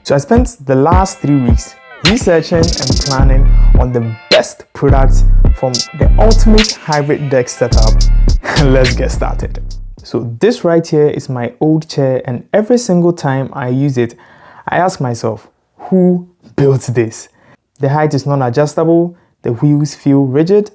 So I spent the last 3 weeks researching and planning on the best products from the ultimate hybrid desk setup. Let's get started. So this right here is my old chair, and every single time I use it, I ask myself, who built this? The height is non-adjustable, the wheels feel rigid,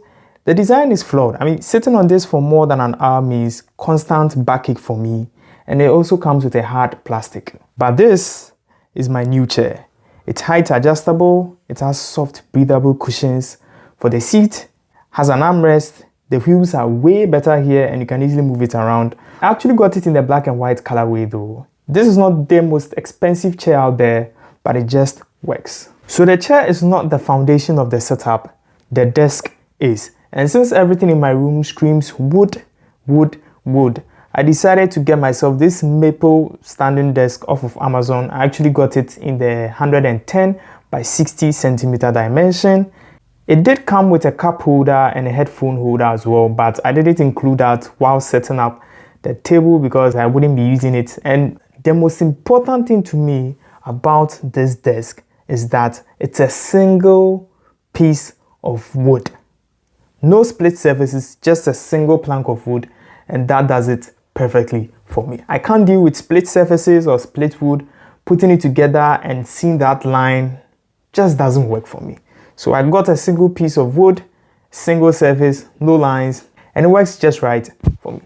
the design is flawed. I mean, sitting on this for more than an hour means constant backache for me, and it also comes with a hard plastic. But this is my new chair. It's height adjustable, it has soft breathable cushions for the seat, has an armrest, the wheels are way better here and you can easily move it around. I actually got it in the black and white colorway though. This is not the most expensive chair out there, but it just works. So the chair is not the foundation of the setup, the desk is. And since everything in my room screams wood, I decided to get myself this maple standing desk off of Amazon. I actually got it in the 110 by 60 centimeter dimension. It did come with a cup holder and a headphone holder as well, but I didn't include that while setting up the table because I wouldn't be using it. And the most important thing to me about this desk is that it's a single piece of wood. No split surfaces, just a single plank of wood, and that does it perfectly for me. I can't deal with split surfaces or split wood. Putting it together and seeing that line just doesn't work for me. So I got a single piece of wood, single surface, no lines, and it works just right for me.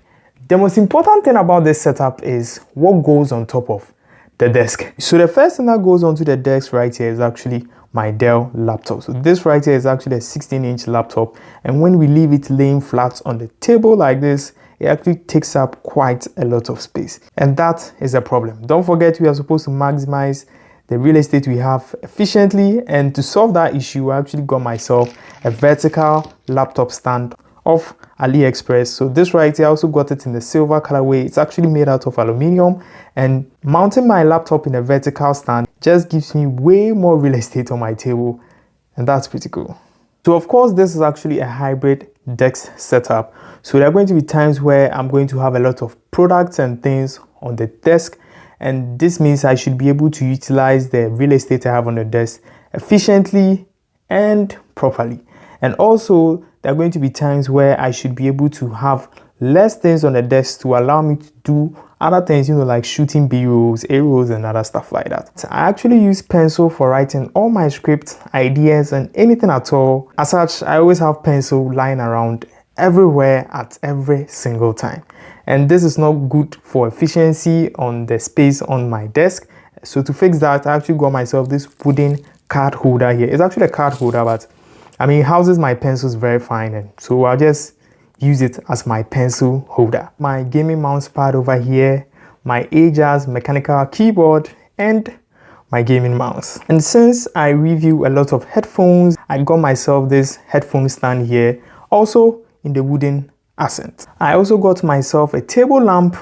The most important thing about this setup is what goes on top of the desk. So the first thing that goes onto the desk right here is actually my Dell laptop. So this right here is actually a 16-inch laptop, and when we leave it laying flat on the table like this, it actually takes up quite a lot of space, and that is a problem. Don't forget, we are supposed to maximize the real estate we have efficiently, and to solve that issue, I actually got myself a vertical laptop stand off AliExpress. So this right here, I also got it in the silver colorway. It's actually made out of aluminium, and mounting my laptop in a vertical stand just gives me way more real estate on my table, and that's pretty cool. So of course, this is actually a hybrid desk setup. So there are going to be times where I'm going to have a lot of products and things on the desk, and this means I should be able to utilize the real estate I have on the desk efficiently and properly. And also, there are going to be times where I should be able to have less things on the desk to allow me to do other things, like shooting B-rolls, A-rolls, and other stuff like that. I actually use pencil for writing all my scripts, ideas, and anything at all. As such, I always have pencil lying around everywhere at every single time. And this is not good for efficiency on the space on my desk. So to fix that, I actually got myself this wooden card holder here. It's actually a card holder, but I mean, it houses my pencils very fine, and so I'll just use it as my pencil holder. My gaming mouse pad over here, my Ajas mechanical keyboard, and my gaming mouse. And since I review a lot of headphones, I got myself this headphone stand here, also in the wooden accent. I also got myself a table lamp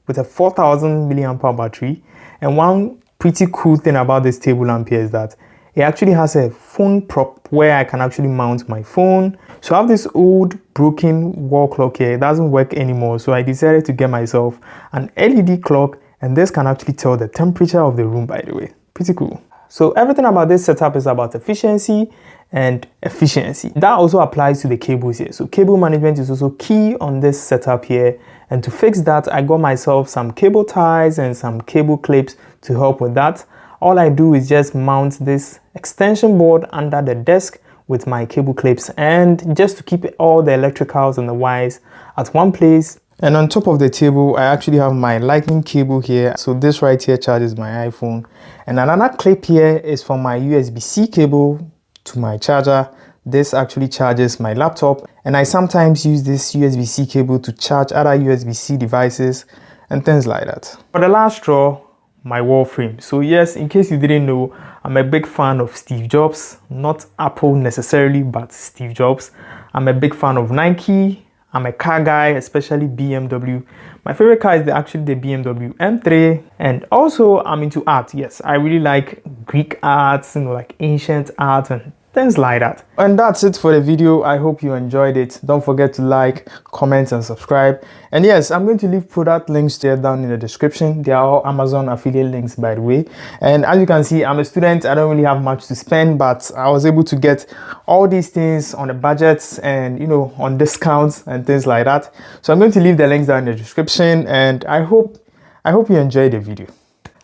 with a 4000 milliamp hour battery, and one pretty cool thing about this table lamp here is that it actually has a phone prop where I can actually mount my phone. So I have this old broken wall clock here. It doesn't work anymore. So I decided to get myself an LED clock, and this can actually tell the temperature of the room, by the way. Pretty cool. So everything about this setup is about efficiency and efficiency. That also applies to the cables here. So cable management is also key on this setup here. And to fix that, I got myself some cable ties and some cable clips to help with that. All I do is just mount this extension board under the desk with my cable clips, and just to keep all the electricals and the wires at one place. And on top of the table, I actually have my lightning cable here. So this right here charges my iPhone. And another clip here is for my USB-C cable to my charger. This actually charges my laptop. And I sometimes use this USB-C cable to charge other USB-C devices and things like that. For the last straw, my wall frame. So yes, in case you didn't know, I'm a big fan of Steve Jobs, not Apple necessarily, but Steve Jobs. I'm a big fan of Nike. I'm a car guy, especially BMW. My favorite car is actually the BMW M3. And also I'm into art. Yes, I really like Greek art, like ancient art and things like that. And that's it for the video. I hope you enjoyed it. Don't forget to like, comment, and subscribe. And yes, I'm going to leave product links there down in the description. They are all Amazon affiliate links, by the way. And as you can see, I'm a student. I don't really have much to spend, but I was able to get all these things on a budget and, you know, on discounts and things like that. So I'm going to leave the links down in the description, and I hope you enjoyed the video.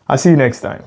I'll see you next time.